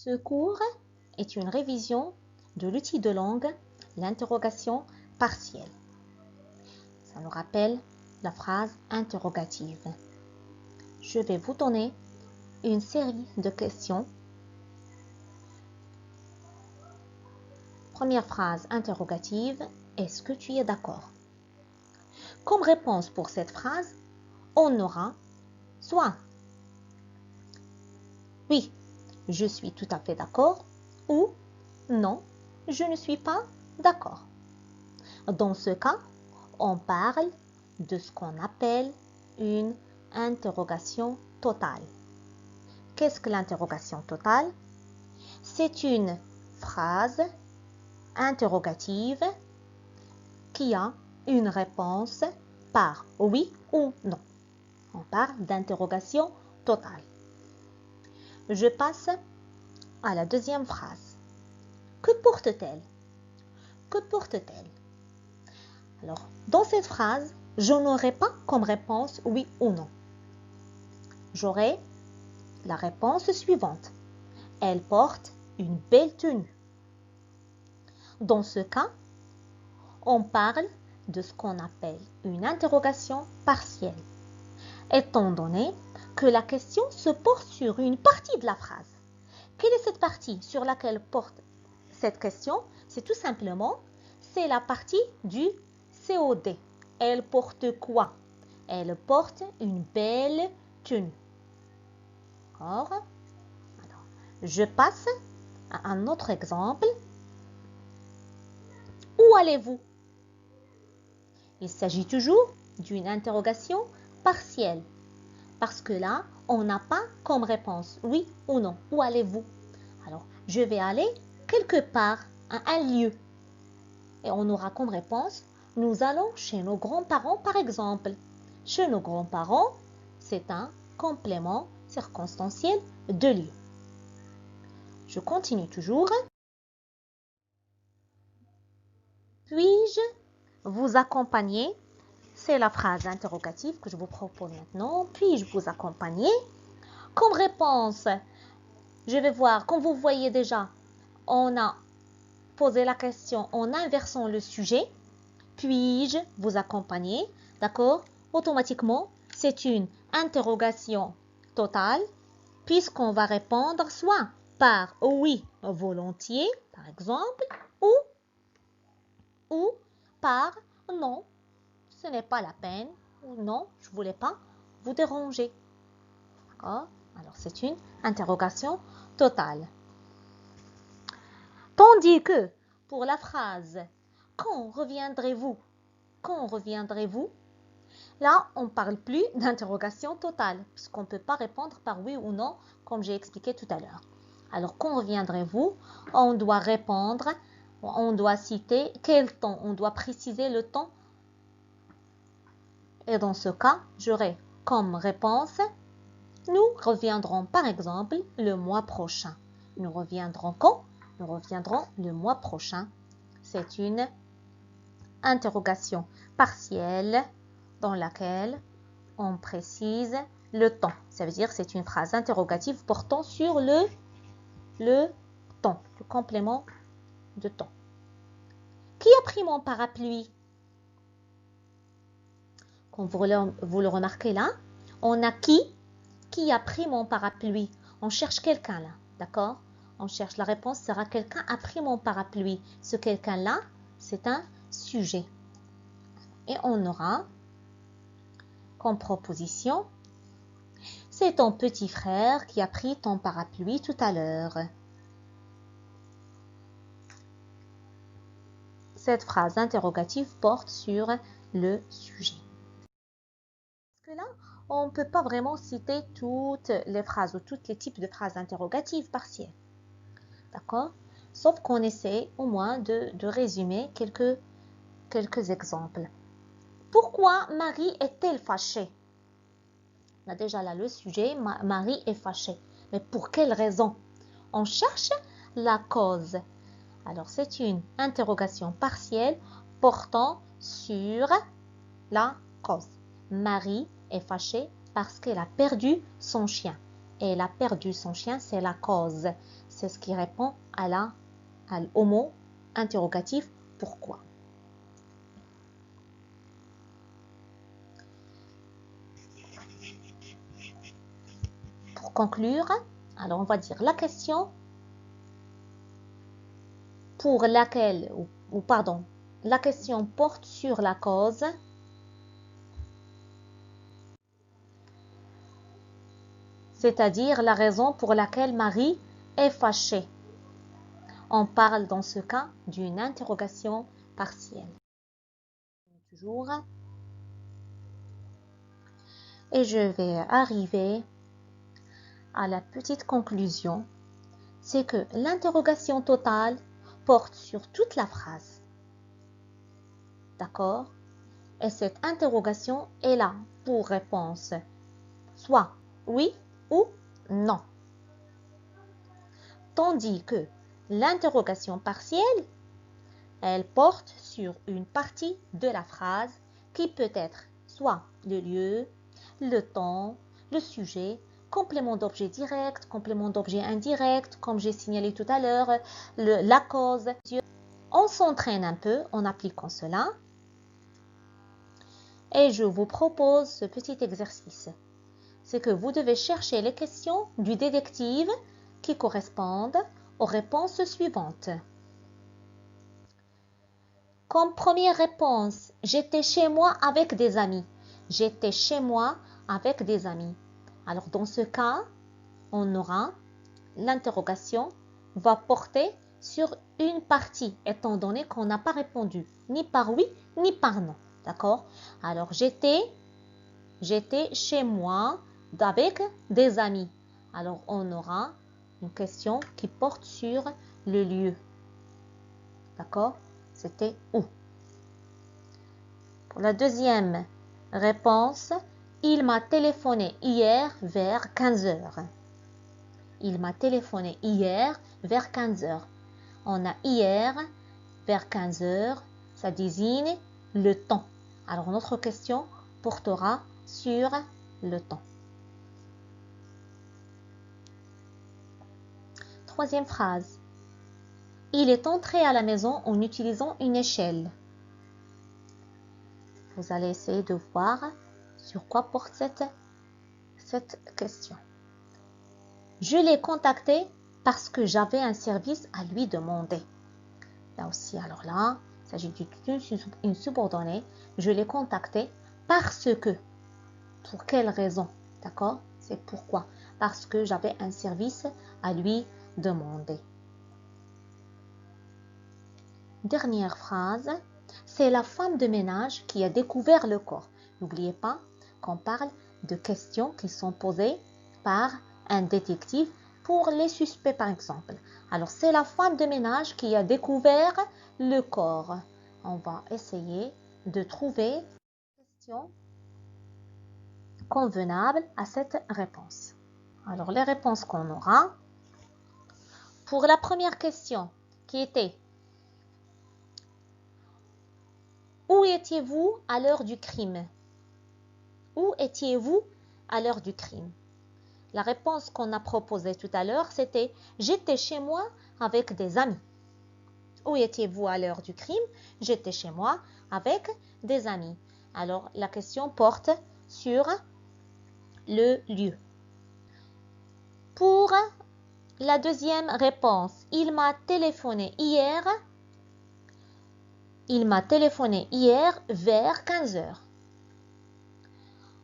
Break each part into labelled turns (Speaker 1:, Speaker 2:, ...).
Speaker 1: Ce cours est une révision de l'outil de langue, l'interrogation partielle. Ça nous rappelle la phrase interrogative. Je vais vous donner une série de questions. Première phrase interrogative, est-ce que tu es d'accord? Comme réponse pour cette phrase, on aura soit oui, je suis tout à fait d'accord ou non, je ne suis pas d'accord. Dans ce cas, on parle de ce qu'on appelle une interrogation totale. Qu'est-ce que l'interrogation totale? C'est une phrase interrogative qui a une réponse par oui ou non. On parle d'interrogation totale. Je passe à la deuxième phrase. Que porte-t-elle? Que porte-t-elle? Alors, dans cette phrase, je n'aurai pas comme réponse oui ou non. J'aurai la réponse suivante. Elle porte une belle tenue. Dans ce cas, on parle de ce qu'on appelle une interrogation partielle, étant donné que la question se porte sur une partie de la phrase. Quelle est cette partie sur laquelle porte cette question? C'est tout simplement, c'est la partie du COD. Elle porte quoi? Elle porte une belle tenue. D'accord? Alors, je passe à un autre exemple. Où allez-vous? Il s'agit toujours d'une interrogation partielle. Parce que là, on n'a pas comme réponse oui ou non. Où allez-vous? Alors, je vais aller quelque part, à un lieu. Et on aura comme réponse, nous allons chez nos grands-parents par exemple. Chez nos grands-parents, c'est un complément circonstanciel de lieu. Je continue toujours. Puis-je vous accompagner? C'est la phrase interrogative que je vous propose maintenant. Puis-je vous accompagner? Comme réponse, je vais voir, comme vous voyez déjà, on a posé la question en inversant le sujet. Puis-je vous accompagner? D'accord? Automatiquement, c'est une interrogation totale puisqu'on va répondre soit par oui, volontiers, par exemple, ou par non, ce n'est pas la peine, ou non, je ne voulais pas vous déranger. D'accord? Alors, c'est une interrogation totale. Tandis que pour la phrase « Quand reviendrez-vous » Quand reviendrez-vous? Là, on ne parle plus d'interrogation totale, puisqu'on ne peut pas répondre par oui ou non, comme j'ai expliqué tout à l'heure. Alors, quand reviendrez-vous? On doit répondre, on doit citer quel temps, on doit préciser le temps. Et dans ce cas, j'aurai comme réponse, nous reviendrons par exemple le mois prochain. Nous reviendrons quand? Nous reviendrons le mois prochain. C'est une interrogation partielle dans laquelle on précise le temps. Ça veut dire que c'est une phrase interrogative portant sur le temps, le complément de temps. Qui a pris mon parapluie? Comme vous le remarquez là, on a qui a pris mon parapluie. On cherche quelqu'un là, d'accord? On cherche, la réponse sera quelqu'un a pris mon parapluie. Ce quelqu'un là, c'est un sujet. Et on aura comme proposition, c'est ton petit frère qui a pris ton parapluie tout à l'heure. Cette phrase interrogative porte sur le sujet. Parce que là, on ne peut pas vraiment citer toutes les phrases ou tous les types de phrases interrogatives partielles. D'accord? Sauf qu'on essaie au moins de résumer quelques exemples. Pourquoi Marie est-elle fâchée? On a déjà là le sujet, Marie est fâchée. Mais pour quelle raison? On cherche la cause. Alors, c'est une interrogation partielle portant sur la cause. Marie est fâchée parce qu'elle a perdu son chien. elle a perdu son chien, c'est la cause. C'est ce qui répond au mot interrogatif pourquoi. Pour conclure, alors on va dire la question pour laquelle, la question porte sur la cause. C'est-à-dire la raison pour laquelle Marie est fâchée. On parle dans ce cas d'une interrogation partielle. Toujours. Et je vais arriver à la petite conclusion. C'est que l'interrogation totale porte sur toute la phrase. D'accord? Et cette interrogation est là pour réponse soit oui ou non. Tandis que l'interrogation partielle, elle porte sur une partie de la phrase qui peut être soit le lieu, le temps, le sujet, complément d'objet direct, complément d'objet indirect, comme j'ai signalé tout à l'heure, la cause. On s'entraîne un peu en appliquant cela. Et je vous propose ce petit exercice. C'est que vous devez chercher les questions du détective qui correspondent aux réponses suivantes. Comme première réponse, j'étais chez moi avec des amis. J'étais chez moi avec des amis. Alors dans ce cas, on aura l'interrogation va porter sur une partie, étant donné qu'on n'a pas répondu ni par oui ni par non. D'accord? Alors j'étais chez moi avec des amis. Alors on aura une question qui porte sur le lieu. D'accord? C'était où? Pour la deuxième réponse, il m'a téléphoné hier vers 15 heures. Il m'a téléphoné hier vers 15 heures. On a hier vers 15 heures, ça désigne le temps. Alors notre question portera sur le temps. Troisième phrase. Il est entré à la maison en utilisant une échelle. Vous allez essayer de voir sur quoi porte cette question. Je l'ai contacté parce que j'avais un service à lui demander. Là aussi, alors là, il s'agit d'une subordonnée. Je l'ai contacté parce que. Pour quelle raison? D'accord? C'est pourquoi. Parce que j'avais un service à lui demander. Dernière phrase. C'est la femme de ménage qui a découvert le corps. N'oubliez pas qu'on parle de questions qui sont posées par un détective pour les suspects par exemple. Alors c'est la femme de ménage qui a découvert le corps. On va essayer de trouver une question convenable à cette réponse. Alors les réponses qu'on aura. Pour la première question qui était où étiez-vous à l'heure du crime? Où étiez-vous à l'heure du crime? La réponse qu'on a proposée tout à l'heure, c'était « J'étais chez moi avec des amis ». Où étiez-vous à l'heure du crime? J'étais chez moi avec des amis. Alors, la question porte sur le lieu. Pour la deuxième réponse, il m'a téléphoné hier. Il m'a téléphoné hier vers 15 heures.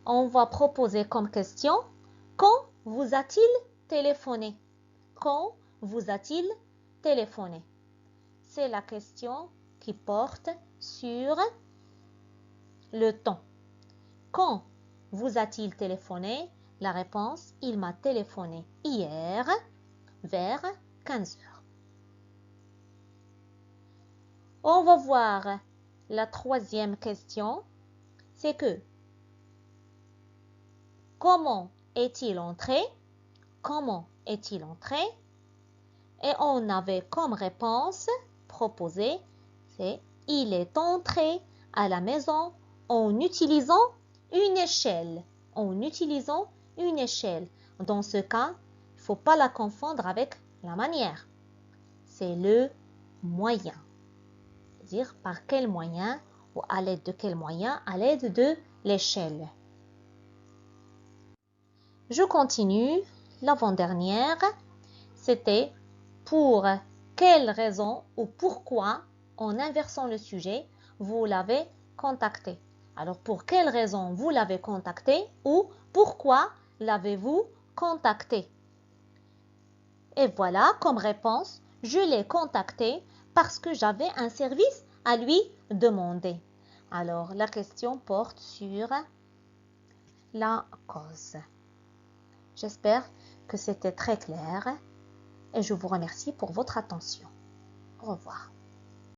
Speaker 1: On va proposer comme question « Quand vous a-t-il téléphoné? Quand vous a-t-il téléphoné? C'est la question qui porte sur le temps. Quand vous a-t-il téléphoné? La réponse, il m'a téléphoné hier vers 15 heures. On va voir la troisième question. C'est que comment est-il entré? Comment est-il entré? Et on avait comme réponse proposée, c'est il est entré à la maison en utilisant une échelle. En utilisant une échelle. Dans ce cas, il ne faut pas la confondre avec la manière. C'est le moyen. C'est-à-dire par quel moyen ou à l'aide de quel moyen? À l'aide de l'échelle. Je continue. L'avant-dernière, c'était pour quelle raison ou pourquoi, en inversant le sujet, vous l'avez contacté. Alors, pour quelle raison vous l'avez contacté ou pourquoi l'avez-vous contacté? Et voilà, comme réponse, je l'ai contacté parce que j'avais un service à lui demander. Alors, la question porte sur la cause. J'espère que c'était très clair et je vous remercie pour votre attention. Au revoir.